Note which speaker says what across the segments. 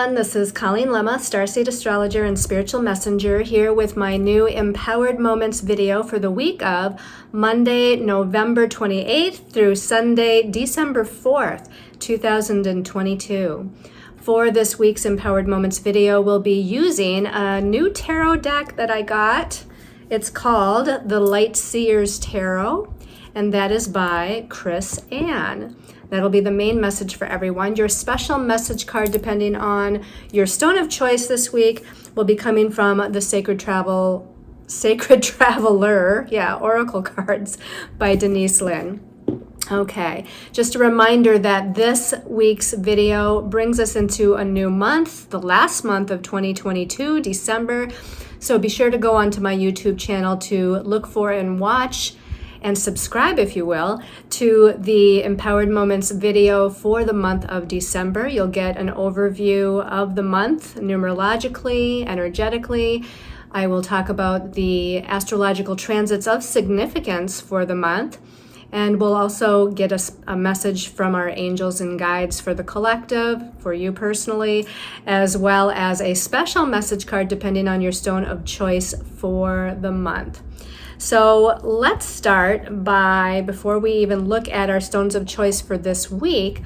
Speaker 1: everyone, this is Colleen Lemma, Starseed Astrologer and Spiritual Messenger, here with my new Empowered Moments video for the week of Monday, November 28th through Sunday, December 4th, 2022. For this week's Empowered Moments video, we'll be using a new tarot deck that I got. It's called the Light Seers Tarot, and that is by Chris Ann. That'll be the main message for everyone. Your special message card, depending on your stone of choice this week, will be coming from the Sacred Traveler, Oracle cards by Denise Lynn. Okay, just a reminder that this week's video brings us into a new month, the last month of 2022, December. So be sure to go onto my YouTube channel to look for and watch and subscribe, if you will, to the Empowered Moments video for the month of December. You'll get an overview of the month, numerologically, energetically. I will talk about the astrological transits of significance for the month, and we'll also get a message from our angels and guides for the collective, for you personally, as well as a special message card depending on your stone of choice for the month. So let's start by, before we even look at our stones of choice for this week,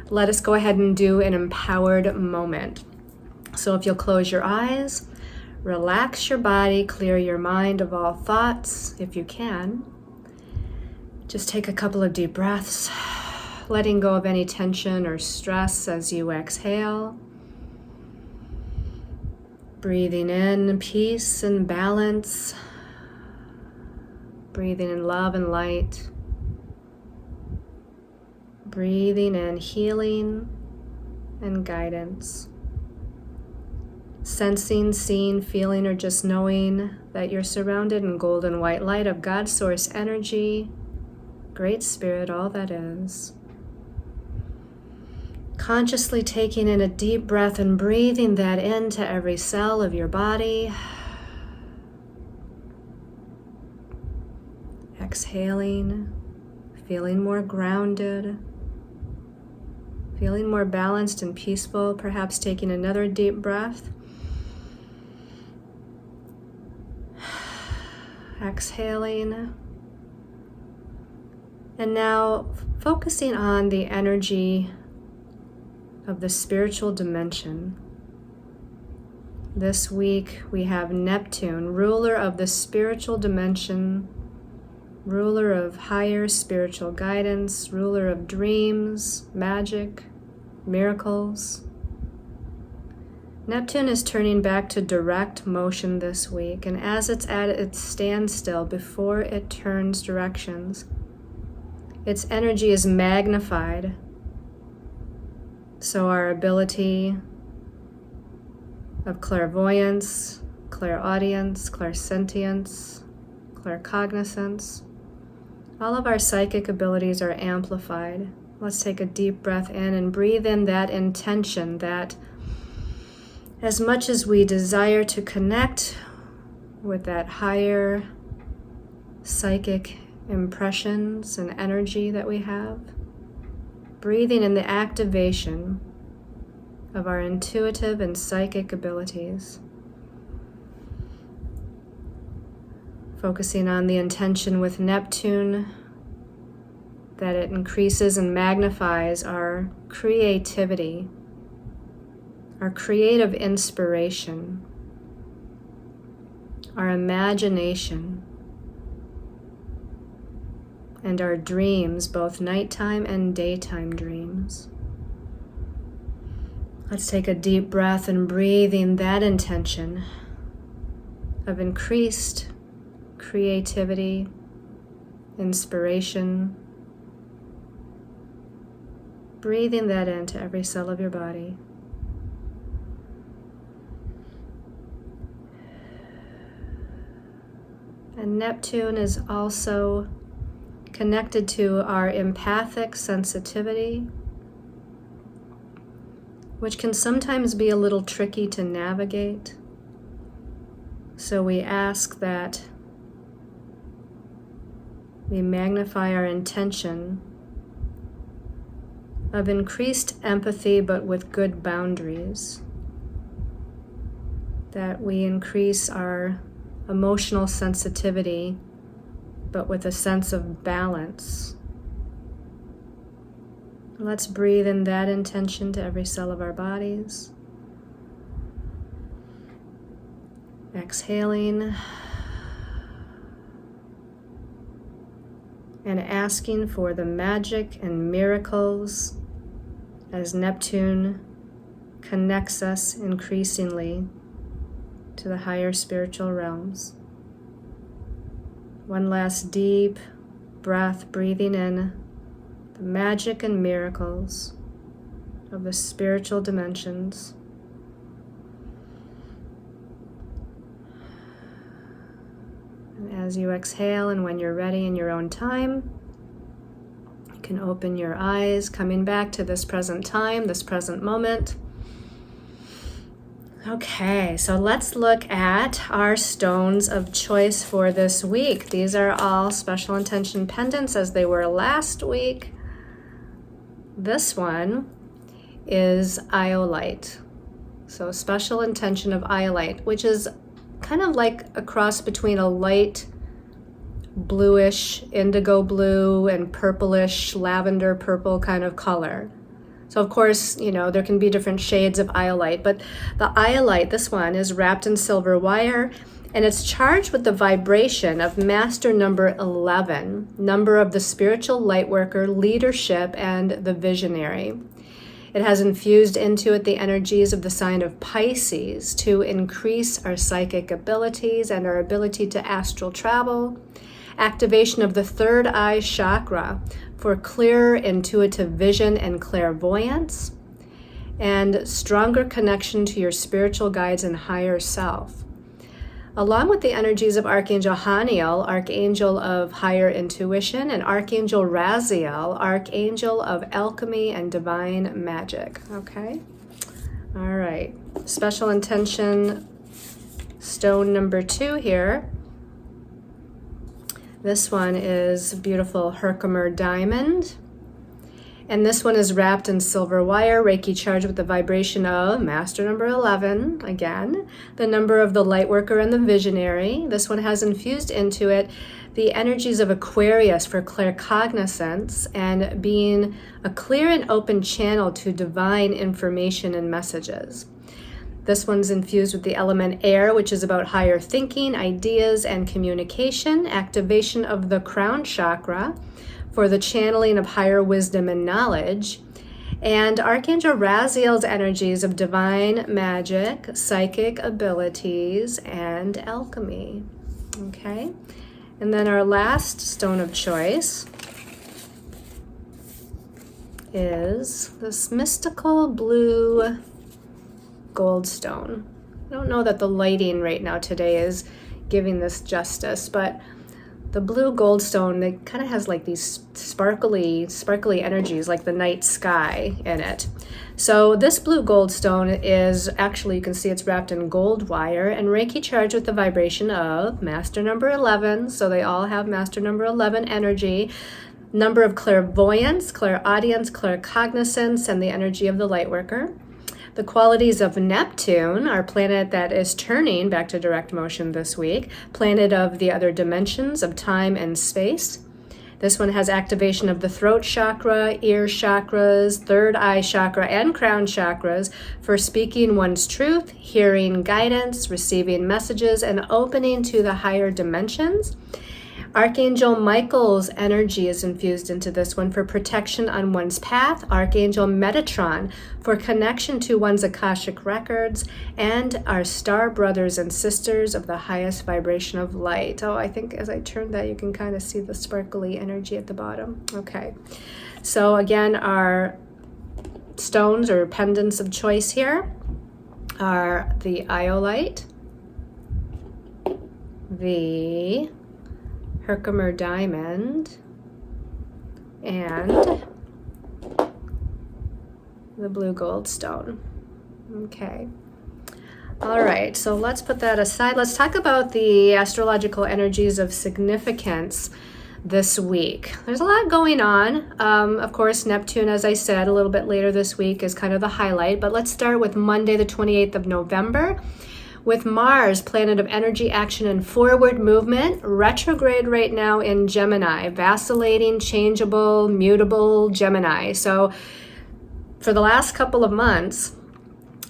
Speaker 1: let us go ahead and do an empowered moment. So if you'll close your eyes, relax your body, clear your mind of all thoughts, if you can. Just take a couple of deep breaths, letting go of any tension or stress as you exhale. Breathing in peace and balance. Breathing in love and light. Breathing in healing and guidance. Sensing, seeing, feeling, or just knowing that you're surrounded in golden white light of God's source energy, Great Spirit, all that is. Consciously taking in a deep breath and breathing that into every cell of your body. Exhaling, feeling more grounded, feeling more balanced and peaceful, perhaps taking another deep breath. Exhaling. And now focusing on the energy of the spiritual dimension. This week we have Neptune, ruler of the spiritual dimension, ruler of higher spiritual guidance, ruler of dreams, magic, miracles. Neptune is turning back to direct motion this week, and as it's at its standstill before it turns directions, its energy is magnified. So our ability of clairvoyance, clairaudience, clairsentience, claircognizance, all of our psychic abilities are amplified. Let's take a deep breath in and breathe in that intention that as much as we desire to connect with that higher psychic impressions and energy that we have, breathing in the activation of our intuitive and psychic abilities. Focusing on the intention with Neptune, that it increases and magnifies our creativity, our creative inspiration, our imagination, and our dreams, both nighttime and daytime dreams. Let's take a deep breath and breathing that intention of increased creativity, inspiration, breathing that into every cell of your body. And Neptune is also connected to our empathic sensitivity, which can sometimes be a little tricky to navigate. So we ask that we magnify our intention of increased empathy, but with good boundaries. that we increase our emotional sensitivity, but with a sense of balance. Let's breathe in that intention to every cell of our bodies. Exhaling and asking for the magic and miracles as Neptune connects us increasingly to the higher spiritual realms. One last deep breath, breathing in the magic and miracles of the spiritual dimensions. And as you exhale, and when you're ready in your own time, you can open your eyes, coming back to this present time, this present moment. Okay, so let's look at our stones of choice for this week. These are all special intention pendants as they were last week. This one is iolite. So special intention of iolite, which is kind of like a cross between a light bluish, indigo blue, and purplish, lavender purple kind of color. So of course, you know, there can be different shades of iolite, but the iolite, this one, is wrapped in silver wire, and it's charged with the vibration of master number 11, number of the spiritual light worker, leadership, and the visionary. It has infused into it the energies of the sign of Pisces to increase our psychic abilities and our ability to astral travel, activation of the third eye chakra for clearer intuitive vision and clairvoyance, and stronger connection to your spiritual guides and higher self. Along with the energies of Archangel Haniel, Archangel of higher intuition, and Archangel Raziel, Archangel of alchemy and divine magic. Okay? All right. Special intention stone number 2 here. This one is beautiful Herkimer diamond. And this one is wrapped in silver wire, Reiki charged with the vibration of master number 11, again, the number of the light worker and the visionary. This one has infused into it the energies of Aquarius for claircognizance and being a clear and open channel to divine information and messages. This one's infused with the element air, which is about higher thinking, ideas, and communication, activation of the crown chakra for the channeling of higher wisdom and knowledge, and Archangel Raziel's energies of divine magic, psychic abilities, and alchemy. Okay, and then our last stone of choice is this mystical blue gold stone. I don't know that the lighting right now today is giving this justice, but the blue gold stone, it kind of has like these sparkly energies like the night sky in it. So this blue gold stone is actually, you can see it's wrapped in gold wire and Reiki charged with the vibration of master number 11. So they all have master number 11 energy, number of clairvoyance, clairaudience, claircognizance, and the energy of the light worker. The qualities of Neptune, our planet that is turning back to direct motion this week, planet of the other dimensions of time and space. This one has activation of the throat chakra, ear chakras, third eye chakra, and crown chakras for speaking one's truth, hearing guidance, receiving messages, and opening to the higher dimensions. Archangel Michael's energy is infused into this one for protection on one's path. Archangel Metatron for connection to one's Akashic records, and our star brothers and sisters of the highest vibration of light. Oh, I think as I turn that, you can kind of see the sparkly energy at the bottom. Okay, so again, our stones or pendants of choice here are the iolite, the Herkimer diamond, and the blue gold stone. Okay. All right, so let's put that aside. Let's talk about the astrological energies of significance this week. There's a lot going on. Of course, Neptune, as I said, a little bit later this week is kind of the highlight, but let's start with Monday, the 28th of November. with Mars, planet of energy, action, and forward movement, retrograde right now in Gemini, vacillating, changeable, mutable Gemini. So for the last couple of months,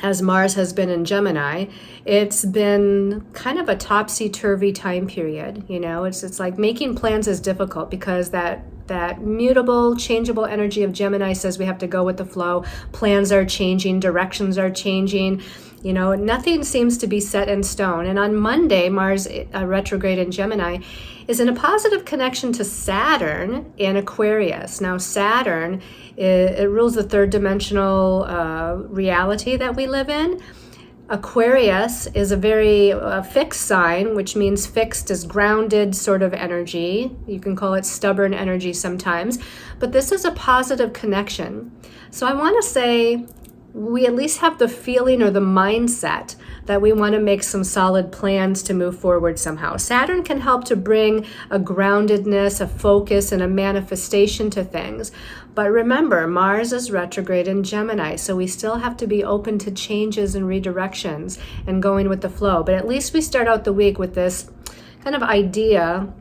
Speaker 1: as Mars has been in Gemini, it's been kind of a topsy-turvy time period. You know, it's like making plans is difficult because that mutable, changeable energy of Gemini says we have to go with the flow. Plans are changing, directions are changing. You know, nothing seems to be set in stone. And on Monday, Mars retrograde in Gemini is in a positive connection to Saturn in Aquarius. Now, Saturn, it rules the third dimensional reality that we live in. Aquarius is a very fixed sign, which means fixed is grounded sort of energy. You can call it stubborn energy sometimes, but this is a positive connection. So I want to say we at least have the feeling or the mindset that we want to make some solid plans to move forward somehow. Saturn can help to bring a groundedness, a focus, and a manifestation to things. But remember, Mars is retrograde in Gemini, so we still have to be open to changes and redirections and going with the flow. But at least we start out the week with this kind of idea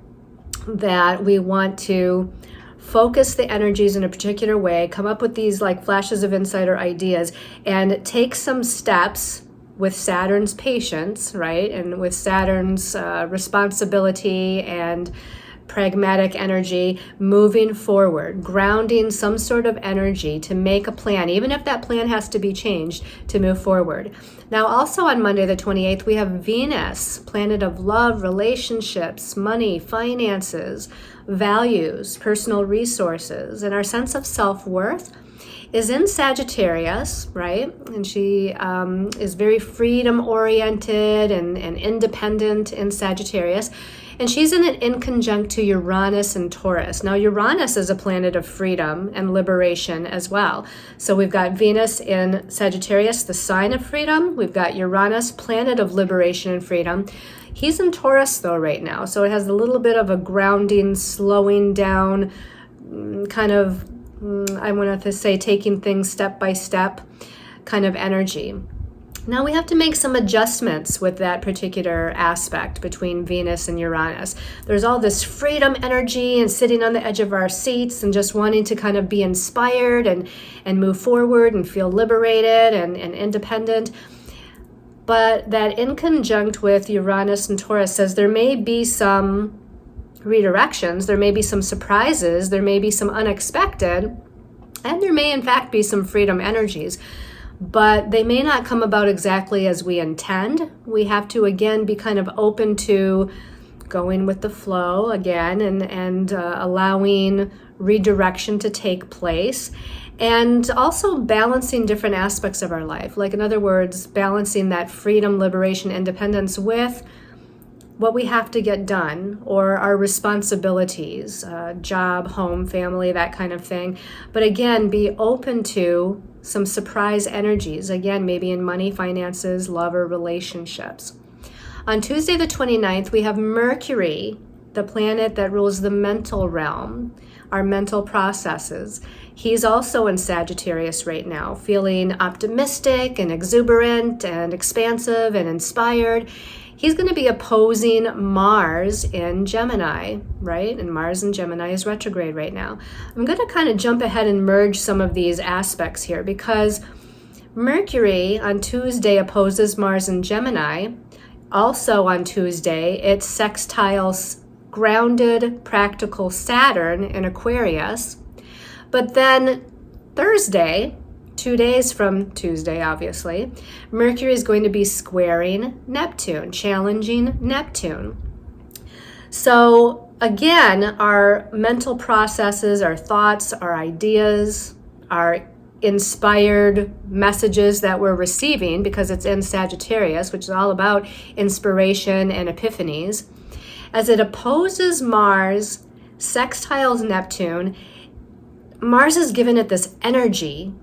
Speaker 1: that we want to focus the energies in a particular way, come up with these like flashes of insight or ideas, and take some steps with Saturn's patience, right? And with Saturn's responsibility and pragmatic energy, moving forward, grounding some sort of energy to make a plan, even if that plan has to be changed to move forward. Now, also on Monday, the 28th, we have Venus, planet of love, relationships, money, finances, values, personal resources, and our sense of self-worth is in Sagittarius, right? And she is very freedom-oriented and independent in Sagittarius. And she's in an inconjunct to Uranus and Taurus. Now, Uranus is a planet of freedom and liberation as well. So we've got Venus in Sagittarius, the sign of freedom. We've got Uranus, planet of liberation and freedom. He's in Taurus, though, right now. So it has a little bit of a grounding, slowing down, kind of, I want to say, taking things step by step kind of energy. Now we have to make some adjustments with that particular aspect between Venus and Uranus. There's all this freedom energy and sitting on the edge of our seats and just wanting to kind of be inspired and move forward and feel liberated and independent. But that in conjunct with Uranus and Taurus says there may be some redirections, there may be some surprises, there may be some unexpected, and there may in fact be some freedom energies. But they may not come about exactly as we intend. We have to, again, be kind of open to going with the flow again and allowing redirection to take place. And also balancing different aspects of our life. Like, in other words, balancing that freedom, liberation, independence with what we have to get done or our responsibilities, job, home, family, that kind of thing. But again, be open to some surprise energies, again, maybe in money, finances, love, or relationships. On Tuesday the 29th, we have Mercury, the planet that rules the mental realm, our mental processes. He's also in Sagittarius right now, feeling optimistic and exuberant and expansive and inspired. He's going to be opposing Mars in Gemini, right? And Mars in Gemini is retrograde right now. I'm going to kind of jump ahead and merge some of these aspects here because Mercury on Tuesday opposes Mars in Gemini. Also on Tuesday, it sextiles grounded, practical Saturn in Aquarius. But then Thursday, 2 days from Tuesday, obviously, Mercury is going to be squaring Neptune, challenging Neptune. So again, our mental processes, our thoughts, our ideas, our inspired messages that we're receiving, because it's in Sagittarius, which is all about inspiration and epiphanies, as it opposes Mars, sextiles Neptune. Mars has given it this energy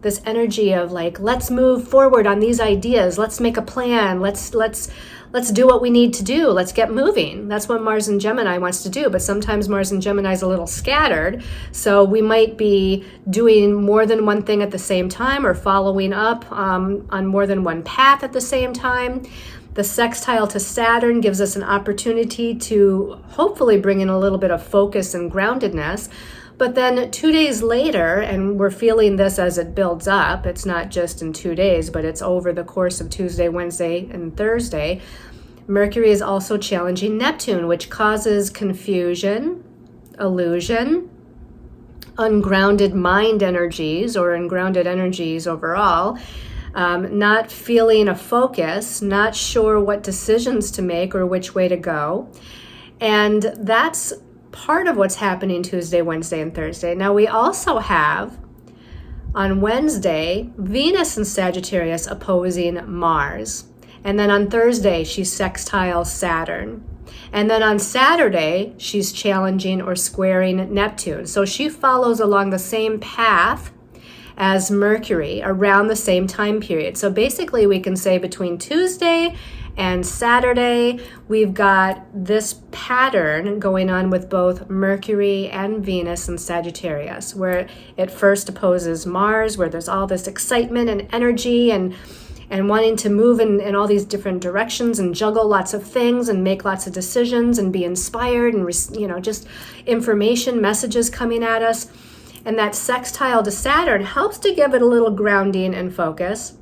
Speaker 1: of like, let's move forward on these ideas. Let's make a plan. Let's do what we need to do. Let's get moving. That's what Mars in Gemini wants to do. But sometimes Mars in Gemini is a little scattered. So we might be doing more than one thing at the same time or following up on more than one path at the same time. The sextile to Saturn gives us an opportunity to hopefully bring in a little bit of focus and groundedness. But then 2 days later, and we're feeling this as it builds up, it's not just in 2 days, but it's over the course of Tuesday, Wednesday, and Thursday, Mercury is also challenging Neptune, which causes confusion, illusion, ungrounded mind energies or ungrounded energies overall, not feeling a focus, not sure what decisions to make or which way to go. And that's part of what's happening Tuesday, Wednesday, and Thursday. Now we also have on Wednesday, Venus in Sagittarius opposing Mars. And then on Thursday, she's sextile Saturn. And then on Saturday, she's challenging or squaring Neptune. So she follows along the same path as Mercury around the same time period. So basically we can say between Tuesday and Saturday, we've got this pattern going on with both Mercury and Venus in Sagittarius, where it first opposes Mars, where there's all this excitement and energy and wanting to move in all these different directions and juggle lots of things and make lots of decisions and be inspired and, just information, messages coming at us. And that sextile to Saturn helps to give it a little grounding and focus.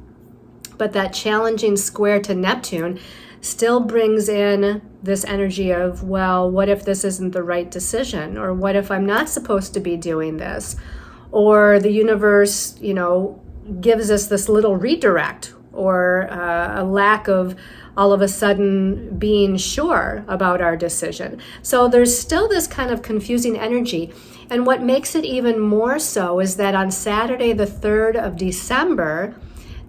Speaker 1: But that challenging square to Neptune still brings in this energy of, well, what if this isn't the right decision? Or what if I'm not supposed to be doing this? Or the universe, gives us this little redirect or a lack of all of a sudden being sure about our decision. So there's still this kind of confusing energy. And what makes it even more so is that on Saturday, the 3rd of December,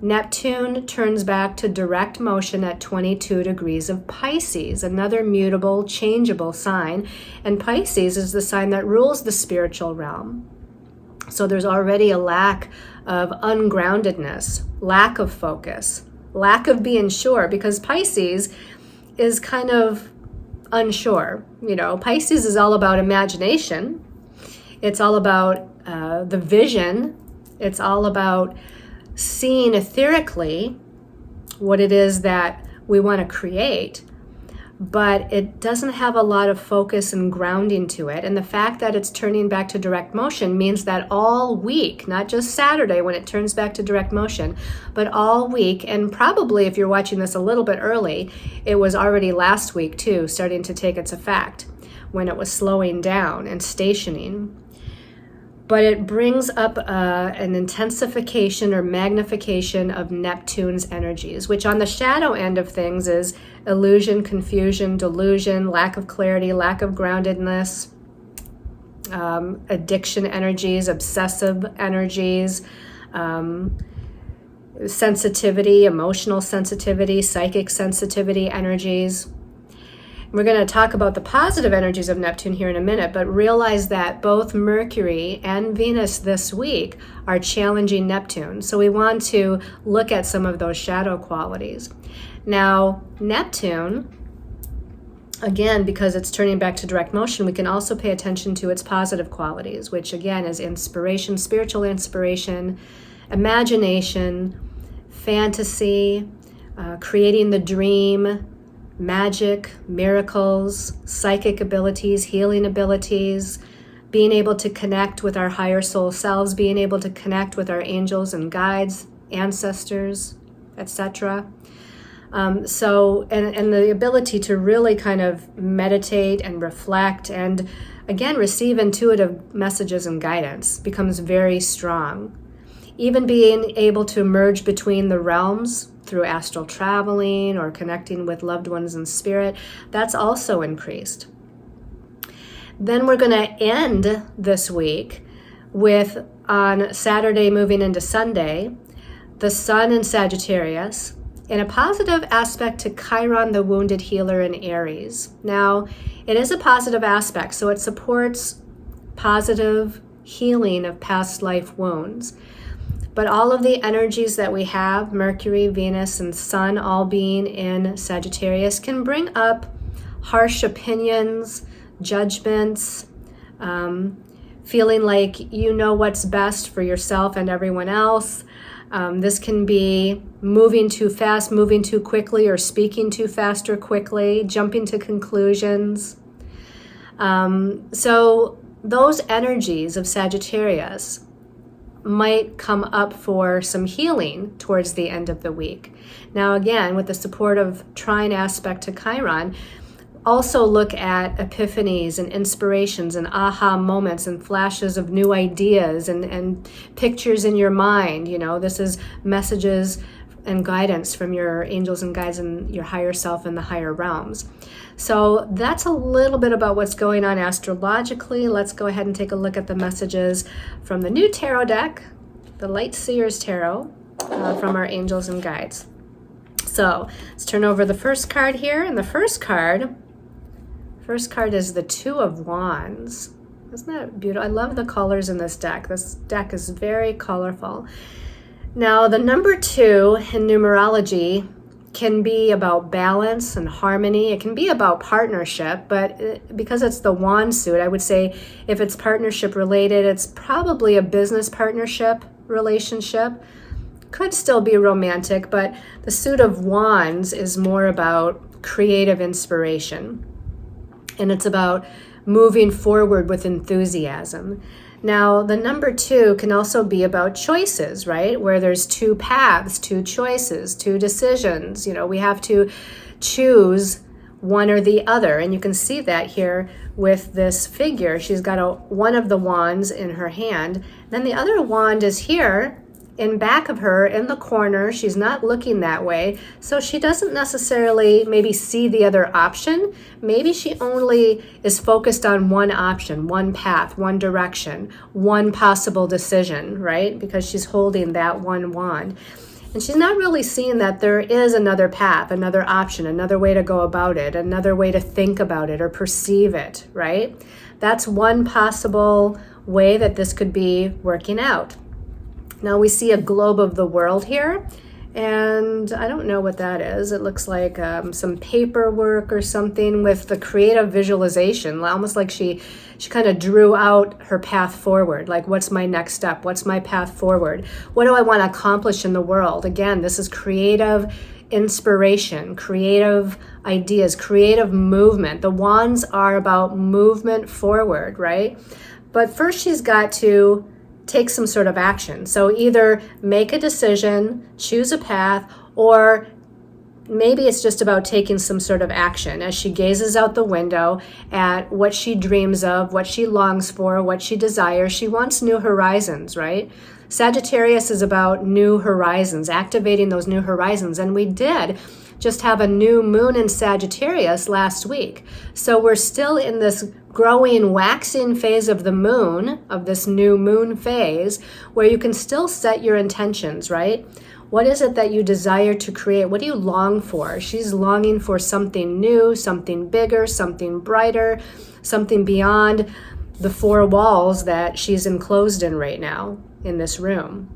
Speaker 1: Neptune turns back to direct motion at 22 degrees of Pisces, another mutable, changeable sign. And Pisces is the sign that rules the spiritual realm. So there's already a lack of ungroundedness, lack of focus, lack of being sure, because Pisces is kind of unsure. Pisces is all about imagination. It's all about the vision. It's all about seeing etherically what it is that we want to create, but it doesn't have a lot of focus and grounding to it. And the fact that it's turning back to direct motion means that all week, not just Saturday when it turns back to direct motion, but all week, and probably if you're watching this a little bit early, it was already last week too, starting to take its effect when it was slowing down and stationing. But it brings up an intensification or magnification of Neptune's energies, which on the shadow end of things is illusion, confusion, delusion, lack of clarity, lack of groundedness, addiction energies, obsessive energies, sensitivity, emotional sensitivity, psychic sensitivity energies. We're going to talk about the positive energies of Neptune here in a minute, but realize that both Mercury and Venus this week are challenging Neptune. So we want to look at some of those shadow qualities. Now, Neptune, again, because it's turning back to direct motion, we can also pay attention to its positive qualities, which again is inspiration, spiritual inspiration, imagination, fantasy, creating the dream, magic, miracles, psychic abilities, healing abilities, being able to connect with our higher soul selves, being able to connect with our angels and guides, ancestors, etc. So the ability to really kind of meditate and reflect and, again, receive intuitive messages and guidance becomes very strong. Even being able to merge between the realms through astral traveling or connecting with loved ones in spirit, that's also increased. Then we're going to end this week with, on Saturday moving into Sunday, the Sun in Sagittarius in a positive aspect to Chiron, the wounded healer in Aries. Now, it is a positive aspect, so it supports positive healing of past life wounds. But all of the energies that we have, Mercury, Venus, and Sun all being in Sagittarius, can bring up harsh opinions, judgments, feeling like you know what's best for yourself and everyone else, This can be moving too fast, moving too quickly, or speaking too fast or quickly, jumping to conclusions. So those energies of Sagittarius might come up for some healing towards the end of the week. Now, again, with the support of trine aspect to Chiron, also look at epiphanies and inspirations and aha moments and flashes of new ideas and pictures in your mind. You know, this is messages and guidance from your angels and guides and your higher self in the higher realms. So that's a little bit about what's going on astrologically. Let's go ahead and take a look at the messages from the new tarot deck, the Light Seers Tarot, from our angels and guides. So let's turn over the first card here. And the first card is the Two of Wands. Isn't that beautiful? I love the colors in this deck. This deck is very colorful. Now, the number 2 in numerology can be about balance and harmony. It can be about partnership, but because it's the wand suit, I would say if it's partnership related, it's probably a business partnership relationship. Could still be romantic, but the suit of wands is more about creative inspiration. And it's about moving forward with enthusiasm. Now, the number 2 can also be about choices, right? Where there's 2 paths, 2 choices, 2 decisions. You know, we have to choose one or the other. And you can see that here with this figure. She's got one of the wands in her hand. Then the other wand is here in back of her in the corner. She's not looking that way. So she doesn't necessarily maybe see the other option. Maybe she only is focused on one option, one path, one direction, one possible decision, right? Because she's holding that one wand. And she's not really seeing that there is another path, another option, another way to go about it, another way to think about it or perceive it, right? That's one possible way that this could be working out. Now we see a globe of the world here, and I don't know what that is. It looks like some paperwork or something with the creative visualization, almost like she kind of drew out her path forward. Like, what's my next step? What's my path forward? What do I want to accomplish in the world? Again, this is creative inspiration, creative ideas, creative movement. The wands are about movement forward, right? But first she's got to take some sort of action. So either make a decision, choose a path, or maybe it's just about taking some sort of action as she gazes out the window at what she dreams of, what she longs for, what she desires. She wants new horizons, right? Sagittarius is about new horizons, activating those new horizons. And we did just have a new moon in Sagittarius last week. So we're still in this growing, waxing phase of the moon, of this new moon phase, where you can still set your intentions, right? What is it that you desire to create? What do you long for? She's longing for something new, something bigger, something brighter, something beyond the 4 walls that she's enclosed in right now in this room,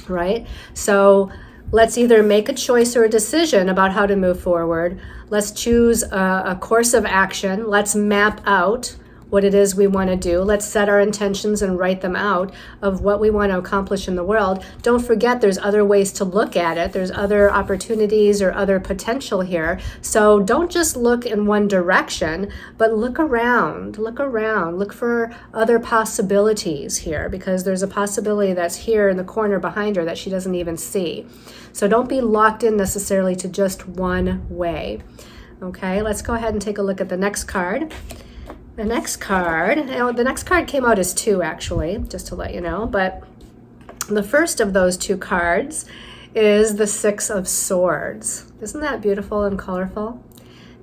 Speaker 1: right? So let's either make a choice or a decision about how to move forward. Let's choose a course of action. Let's map out what it is we want to do. Let's set our intentions and write them out of what we want to accomplish in the world. Don't forget there's other ways to look at it. There's other opportunities or other potential here. So don't just look in one direction, but look around, look for other possibilities here, because there's a possibility that's here in the corner behind her that she doesn't even see. So don't be locked in necessarily to just one way. Okay, let's go ahead and take a look at the next card. The next card came out as 2, actually, just to let you know. But the first of those 2 cards is the 6 of Swords. Isn't that beautiful and colorful?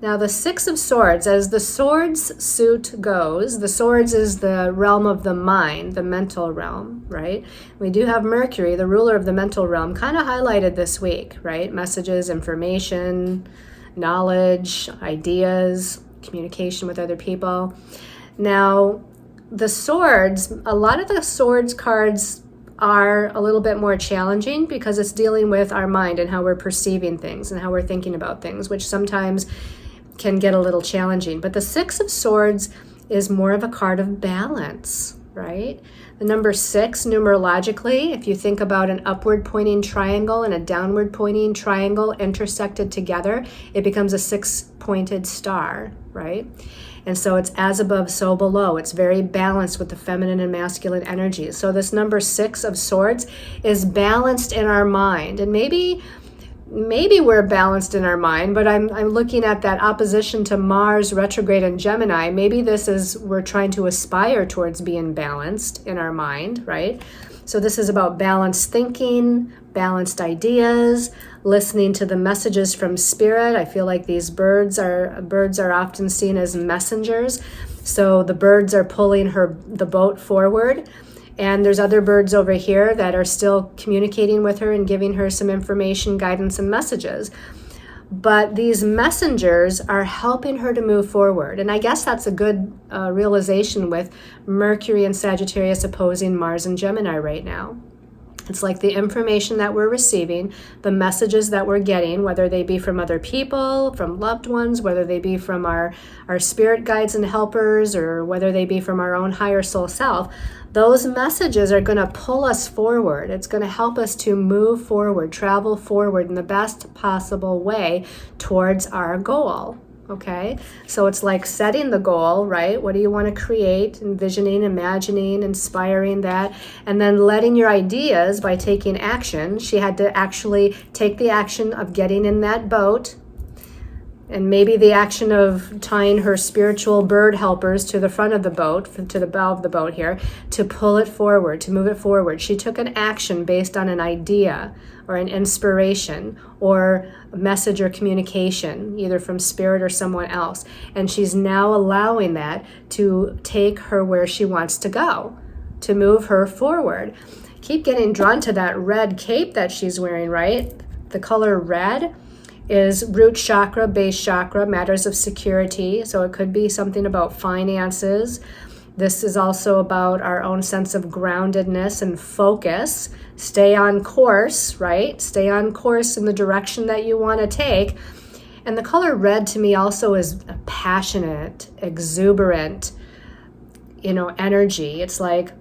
Speaker 1: Now, the 6 of Swords, as the Swords suit goes, the Swords is the realm of the mind, the mental realm, right? We do have Mercury, the ruler of the mental realm, kind of highlighted this week, right? Messages, information, knowledge, ideas, communication with other people. Now, the swords, a lot of the swords cards are a little bit more challenging because it's dealing with our mind and how we're perceiving things and how we're thinking about things, which sometimes can get a little challenging. But the 6 of Swords is more of a card of balance, right? The number 6, numerologically, if you think about an upward pointing triangle and a downward pointing triangle intersected together, it becomes a 6-pointed star, right? And so it's as above, so below. It's very balanced with the feminine and masculine energies. So this number 6 of swords is balanced in our mind. And maybe we're balanced in our mind, but I'm looking at that opposition to Mars retrograde in Gemini. Maybe we're trying to aspire towards being balanced in our mind, right? So this is about balanced thinking, balanced ideas, listening to the messages from spirit. I feel like these birds are often seen as messengers. So the birds are pulling the boat forward. And there's other birds over here that are still communicating with her and giving her some information, guidance, and messages. But these messengers are helping her to move forward. And I guess that's a good realization with Mercury and Sagittarius opposing Mars and Gemini right now. It's like the information that we're receiving, the messages that we're getting, whether they be from other people, from loved ones, whether they be from our spirit guides and helpers, or whether they be from our own higher soul self, those messages are going to pull us forward. It's going to help us to move forward, travel forward in the best possible way towards our goal. Okay, so it's like setting the goal, right? What do you want to create? Envisioning, imagining, inspiring that, and then letting your ideas by taking action. She had to actually take the action of getting in that boat, and maybe the action of tying her spiritual bird helpers to the front of the boat, to the bow of the boat here, to pull it forward, to move it forward. She took an action based on an idea or an inspiration or a message or communication, either from spirit or someone else. And she's now allowing that to take her where she wants to go, to move her forward. Keep getting drawn to that red cape that she's wearing, right? The color red is root chakra, base chakra, matters of security. So it could be something about finances. This is also about our own sense of groundedness and focus. Stay on course, right? Stay on course in the direction that you want to take. And the color red to me also is a passionate, exuberant, energy. It's like,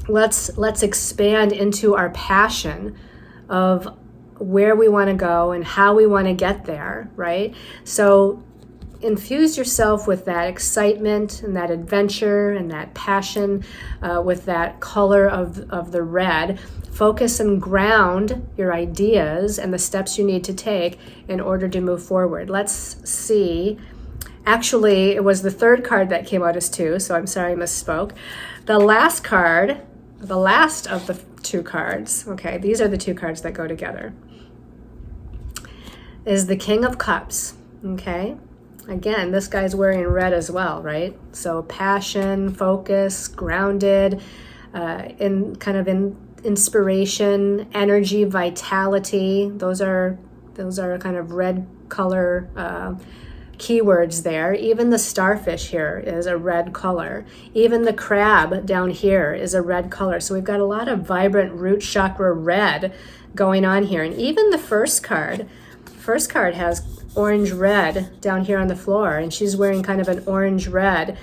Speaker 1: let's expand into our passion of where we want to go and how we want to get there, right? So infuse yourself with that excitement and that adventure and that passion, with that color of the red. Focus and ground your ideas and the steps you need to take in order to move forward. Let's see. Actually, it was the third card that came out as 2, so I'm sorry I misspoke. The last card, the last of the 2 cards, okay, these are the 2 cards that go together, is the King of Cups, okay? Again, this guy's wearing red as well, right? So passion, focus, grounded, in inspiration, energy, vitality. Those are kind of red color keywords there. Even the starfish here is a red color. Even the crab down here is a red color. So we've got a lot of vibrant root chakra red going on here. And even the first card has orange red down here on the floor, and she's wearing kind of an orange red.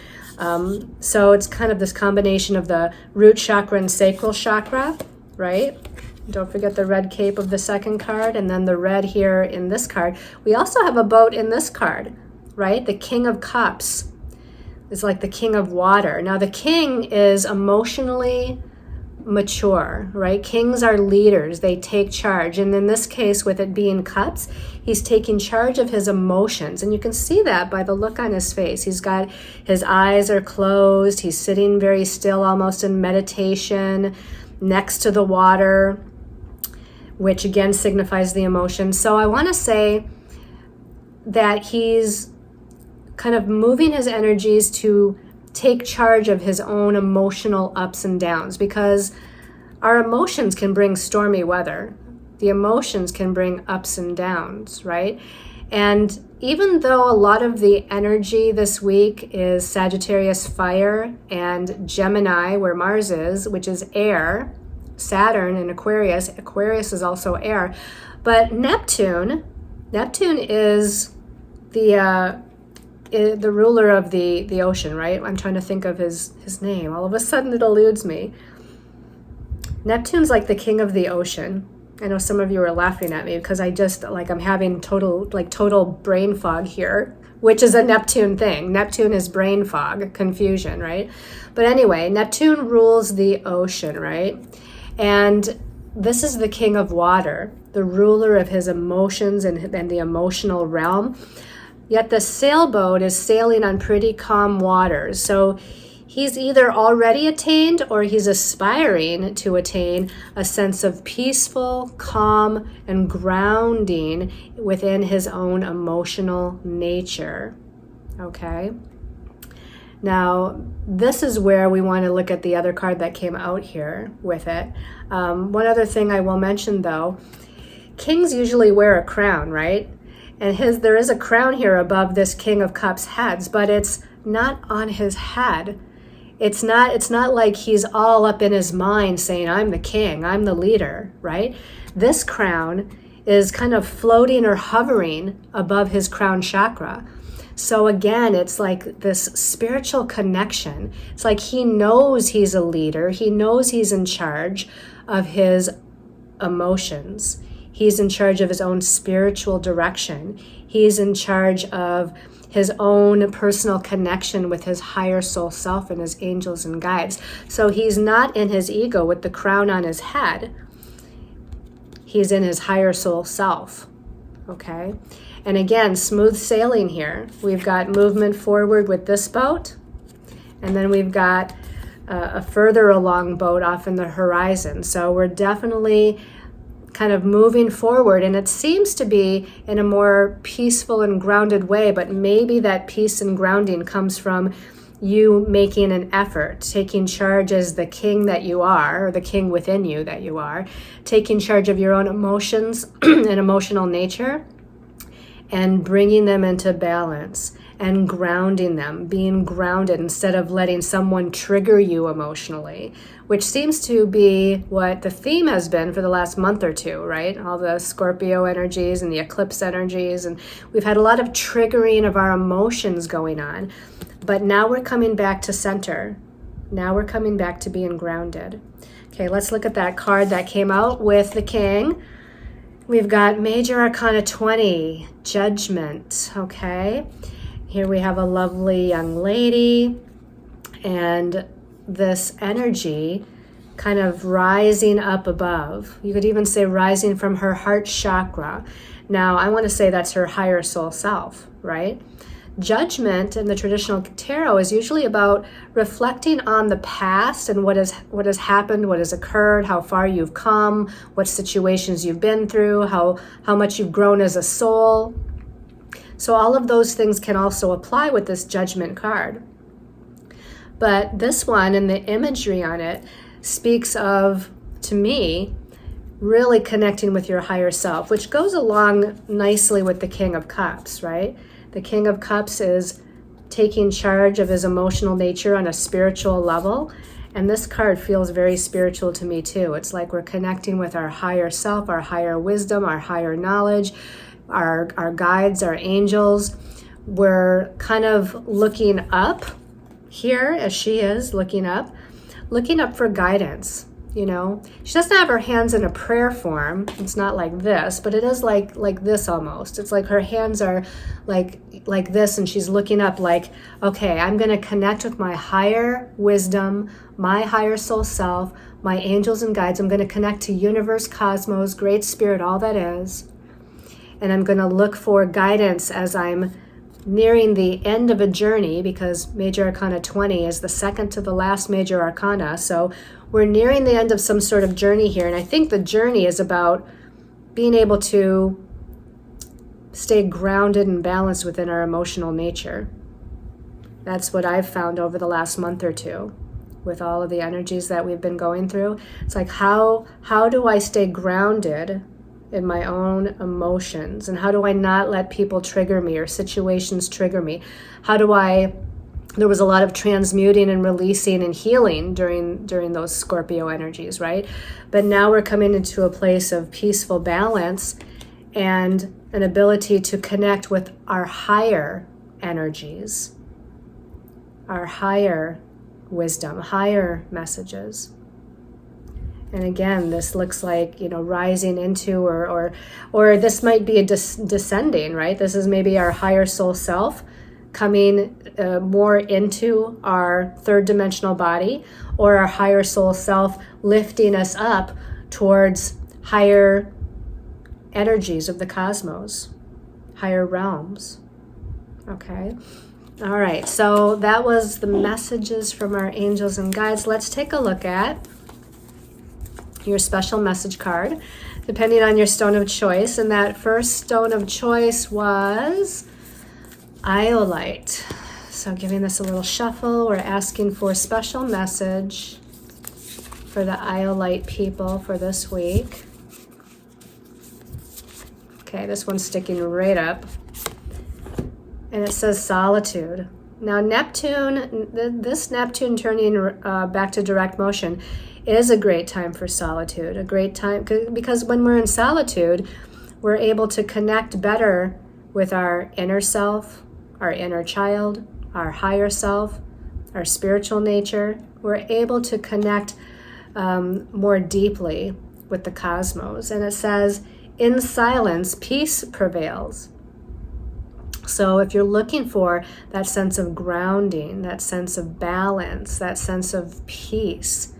Speaker 1: So it's kind of this combination of the root chakra and sacral chakra, right? Don't forget the red cape of the second card, and then the red here in this card. We also have a boat in this card, right? The King of Cups is like the king of water. Now the king is emotionally mature, right? Kings are leaders. They take charge. And in this case, with it being cups, he's taking charge of his emotions. And you can see that by the look on his face. His eyes are closed. He's sitting very still, almost in meditation, next to the water, which again signifies the emotion. So I want to say that he's kind of moving his energies to take charge of his own emotional ups and downs, because our emotions can bring stormy weather. The emotions can bring ups and downs, right? And even though a lot of the energy this week is Sagittarius fire and Gemini, where Mars is, which is air, Saturn and Aquarius is also air, but Neptune is the the ruler of the ocean, right? I'm trying to think of his name. All of a sudden it eludes me. Neptune's like the king of the ocean. I know some of you are laughing at me because I just, like, I'm having total brain fog here, which is a Neptune thing. Neptune is brain fog, confusion, right? But anyway, Neptune rules the ocean, right? And this is the king of water, the ruler of his emotions and the emotional realm. Yet the sailboat is sailing on pretty calm waters. So he's either already attained or he's aspiring to attain a sense of peaceful, calm, and grounding within his own emotional nature. Okay? Now, this is where we want to look at the other card that came out here with it. One other thing I will mention, though, kings usually wear a crown, right? And there is a crown here above this King of Cups heads, but it's not on his head. It's not like he's all up in his mind saying, I'm the king, I'm the leader, right? This crown is kind of floating or hovering above his crown chakra. So again, it's like this spiritual connection. It's like he knows he's a leader. He knows he's in charge of his emotions. He's in charge of his own spiritual direction. He's in charge of his own personal connection with his higher soul self and his angels and guides. So he's not in his ego with the crown on his head. He's in his higher soul self. Okay? And again, smooth sailing here. We've got movement forward with this boat, and then we've got a further along boat off in the horizon. So we're definitely kind of moving forward, and it seems to be in a more peaceful and grounded way, but maybe that peace and grounding comes from you making an effort, taking charge as the king that you are, or the king within you that you are, taking charge of your own emotions and emotional nature, and bringing them into balance and grounding them, being grounded instead of letting someone trigger you emotionally, which seems to be what the theme has been for the last month or two, right? All the Scorpio energies and the eclipse energies, and we've had a lot of triggering of our emotions going on. But now we're coming back to center. Now we're coming back to being grounded. Okay, let's look at that card that came out with the king. We've got Major Arcana 20, Judgment, okay? Here we have a lovely young lady and this energy kind of rising up above. You could even say rising from her heart chakra. Now, I want to say that's her higher soul self, right? Judgment in the traditional tarot is usually about reflecting on the past and what has happened, what has occurred, how far you've come, what situations you've been through, how much you've grown as a soul. So all of those things can also apply with this Judgment card. But this one and the imagery on it speaks of, to me, really connecting with your higher self, which goes along nicely with the King of Cups, right? The King of Cups is taking charge of his emotional nature on a spiritual level. And this card feels very spiritual to me too. It's like we're connecting with our higher self, our higher wisdom, our higher knowledge, our guides, our angels. We're kind of looking up here, as she is looking up for guidance. You know, she doesn't have her hands in a prayer form. It's not like this, but it is like this almost. It's like her hands are like this, and she's looking up like, okay, I'm going to connect with my higher wisdom, my higher soul self, my angels and guides. I'm going to connect to universe, cosmos, great spirit, all that is. And I'm going to look for guidance as I'm nearing the end of a journey, because Major Arcana 20 is the second to the last Major Arcana. So we're nearing the end of some sort of journey here. And I think the journey is about being able to stay grounded and balanced within our emotional nature. That's what I've found over the last month or two with all of the energies that we've been going through. It's like, how do I stay grounded in my own emotions, and how do I not let people trigger me or situations trigger me? There was a lot of transmuting and releasing and healing during those Scorpio energies, right? But now we're coming into a place of peaceful balance and an ability to connect with our higher energies, our higher wisdom, higher messages. And again, this looks like, rising into or this might be a descending, right? This is maybe our higher soul self coming more into our third dimensional body, or our higher soul self lifting us up towards higher energies of the cosmos, higher realms. Okay. All right. So that was the messages from our angels and guides. Let's take a look at your special message card, depending on your stone of choice. And that first stone of choice was iolite. So giving this a little shuffle, we're asking for a special message for the iolite people for this week. Okay, this one's sticking right up. And it says solitude. Now Neptune, this Neptune turning back to direct motion is a great time for solitude, a great time, because when we're in solitude, we're able to connect better with our inner self, our inner child, our higher self, our spiritual nature. We're able to connect more deeply with the cosmos. And it says, in silence, peace prevails. So if you're looking for that sense of grounding, that sense of balance, that sense of peace,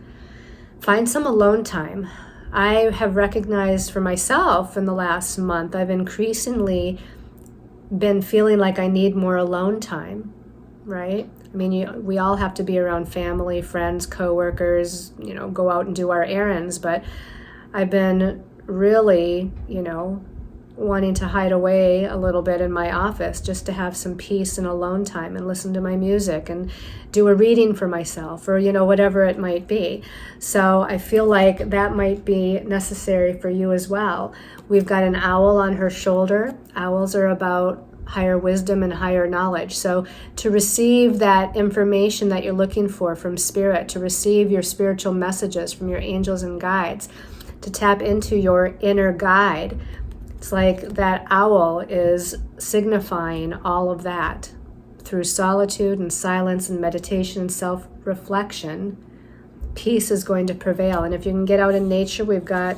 Speaker 1: find some alone time. I have recognized for myself in the last month, I've increasingly been feeling like I need more alone time, right? I mean, we all have to be around family, friends, coworkers, go out and do our errands, but I've been really, wanting to hide away a little bit in my office just to have some peace and alone time and listen to my music and do a reading for myself, or whatever it might be. So I feel like that might be necessary for you as well. We've got an owl on her shoulder. Owls are about higher wisdom and higher knowledge. So to receive that information that you're looking for from spirit, to receive your spiritual messages from your angels and guides, to tap into your inner guide, it's like that owl is signifying all of that through solitude and silence and meditation and self-reflection. Peace is going to prevail. And if you can get out in nature, we've got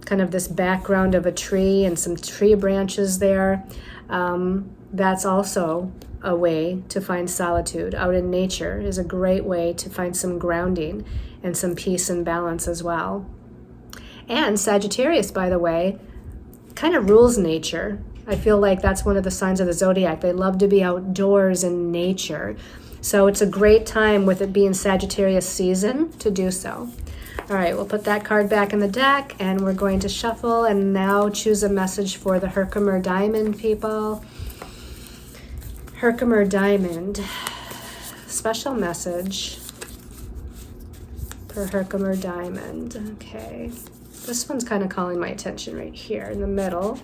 Speaker 1: kind of this background of a tree and some tree branches there. That's also a way to find solitude. Out in nature is a great way to find some grounding and some peace and balance as well. And Sagittarius, by the way, kind of rules nature. I feel like that's one of the signs of the zodiac. They love to be outdoors in nature. So it's a great time, with it being Sagittarius season, to do so. All right, we'll put that card back in the deck, and we're going to shuffle and now choose a message for the Herkimer Diamond people. Herkimer Diamond, special message for Herkimer Diamond. Okay. This one's kind of calling my attention right here in the middle.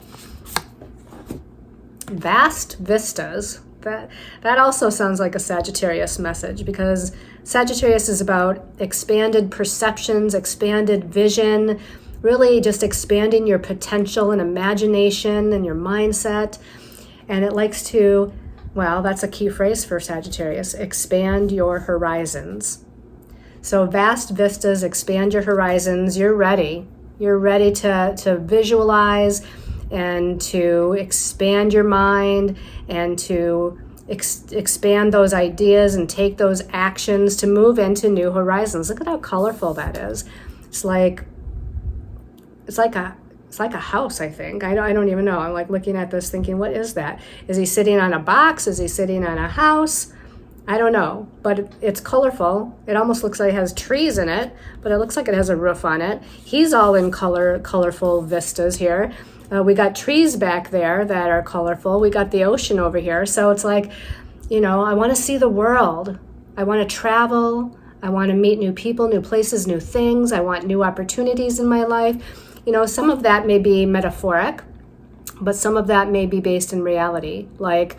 Speaker 1: Vast vistas. That also sounds like a Sagittarius message, because Sagittarius is about expanded perceptions, expanded vision, really just expanding your potential and imagination and your mindset. And it likes to, well, that's a key phrase for Sagittarius, expand your horizons. So vast vistas, expand your horizons. You're ready. You're ready to visualize and to expand your mind and to expand those ideas and take those actions to move into new horizons. Look at how colorful that is. It's like a house, I think. I don't even know. I'm like looking at this thinking, what is that? Is he sitting on a box? Is he sitting on a house? I don't know, but it's colorful. It almost looks like it has trees in it, but it looks like it has a roof on it. He's all in colorful vistas here. We got trees back there that are colorful. We got the ocean over here. So it's like, I want to see the world. I want to travel. I want to meet new people, new places, new things. I want new opportunities in my life. Some of that may be metaphoric, but some of that may be based in reality. Like,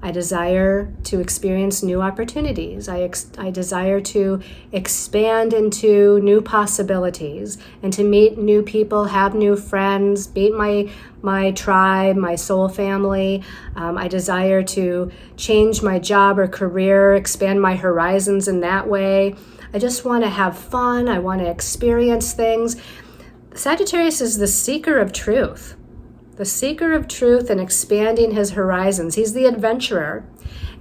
Speaker 1: I desire to experience new opportunities. I desire to expand into new possibilities and to meet new people, have new friends, meet my tribe, my soul family. I desire to change my job or career, expand my horizons in that way. I just want to have fun. I want to experience things. Sagittarius is the seeker of truth. The seeker of truth and expanding his horizons. He's the adventurer.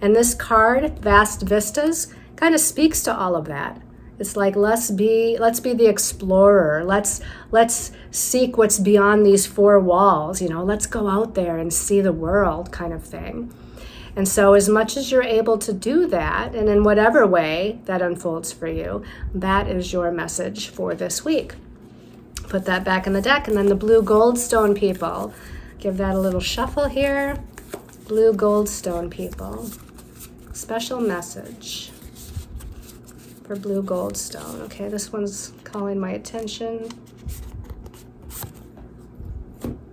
Speaker 1: And this card, Vast Vistas, kind of speaks to all of that. It's like, let's be the explorer. Let's seek what's beyond these four walls. Let's go out there and see the world, kind of thing. And so as much as you're able to do that, and in whatever way that unfolds for you, that is your message for this week. Put that back in the deck, and then the blue goldstone people. Give that a little shuffle here. Blue goldstone people. Special message for blue goldstone. Okay, this one's calling my attention.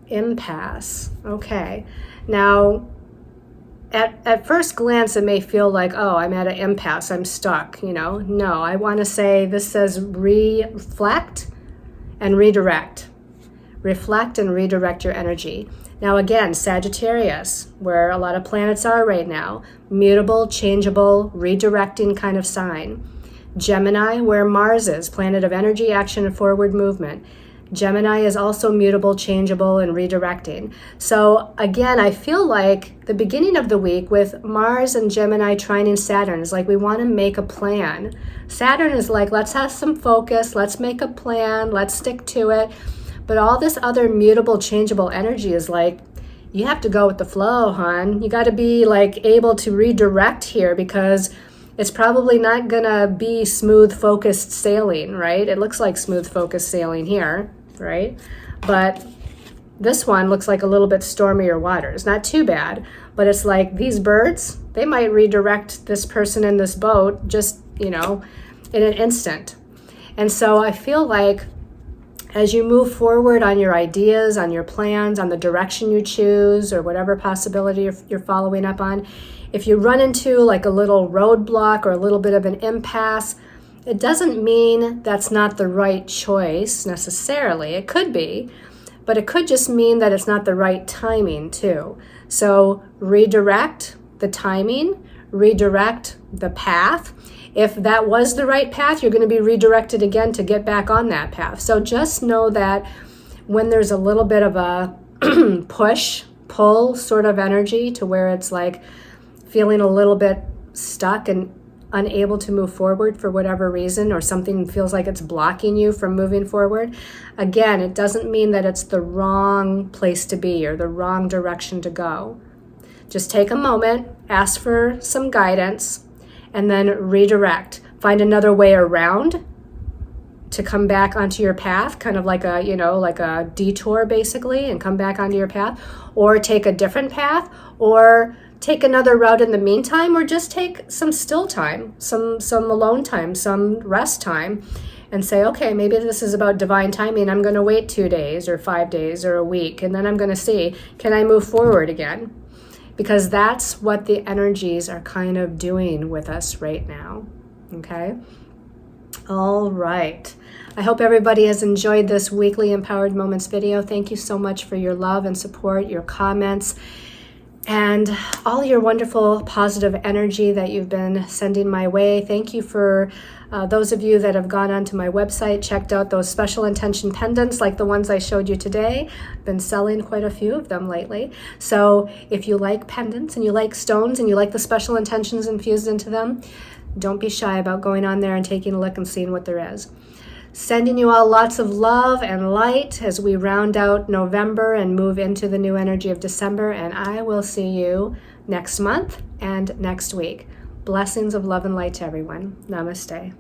Speaker 1: Impasse. Okay. Now, at first glance, it may feel like, oh, I'm at an impasse. I'm stuck, No, I want to say this says reflect and redirect. Reflect and redirect your energy. Now again, Sagittarius, where a lot of planets are right now, mutable, changeable, redirecting kind of sign. Gemini, where Mars is, planet of energy, action, and forward movement. Gemini is also mutable, changeable, and redirecting. So again, I feel like the beginning of the week with Mars and Gemini trining Saturn is like we want to make a plan. Saturn is like, let's have some focus, let's make a plan, let's stick to it. But all this other mutable, changeable energy is like, you have to go with the flow, hon. You got to be like able to redirect here because it's probably not going to be smooth, focused sailing, right? It looks like smooth, focused sailing here, right? But this one looks like a little bit stormier waters. Not too bad, but it's like these birds, they might redirect this person in this boat just, in an instant. And so I feel like as you move forward on your ideas, on your plans, on the direction you choose, or whatever possibility you're following up on, if you run into like a little roadblock or a little bit of an impasse, it doesn't mean that's not the right choice necessarily. It could be, but it could just mean that it's not the right timing too. So redirect the timing, redirect the path. If that was the right path, you're going to be redirected again to get back on that path. So just know that when there's a little bit of a push, pull sort of energy to where it's like feeling a little bit stuck and unable to move forward for whatever reason, or something feels like it's blocking you from moving forward, again, it doesn't mean that it's the wrong place to be or the wrong direction to go. Just take a moment, ask for some guidance, and then redirect. Find another way around to come back onto your path, kind of like a, like a detour basically, and come back onto your path, or take a different path, or take another route in the meantime, or just take some still time, some alone time, some rest time, and say, okay, maybe this is about divine timing. I'm going to wait 2 days or 5 days or a week, and then I'm going to see, can I move forward again? Because that's what the energies are kind of doing with us right now, okay? All right. I hope everybody has enjoyed this weekly Empowered Moments video. Thank you so much for your love and support, your comments, and all your wonderful positive energy that you've been sending my way. Thank you for those of you that have gone onto my website, checked out those special intention pendants like the ones I showed you today. I've been selling quite a few of them lately. So if you like pendants and you like stones and you like the special intentions infused into them, don't be shy about going on there and taking a look and seeing what there is. Sending you all lots of love and light as we round out November and move into the new energy of December. And I will see you next month and next week. Blessings of love and light to everyone. Namaste.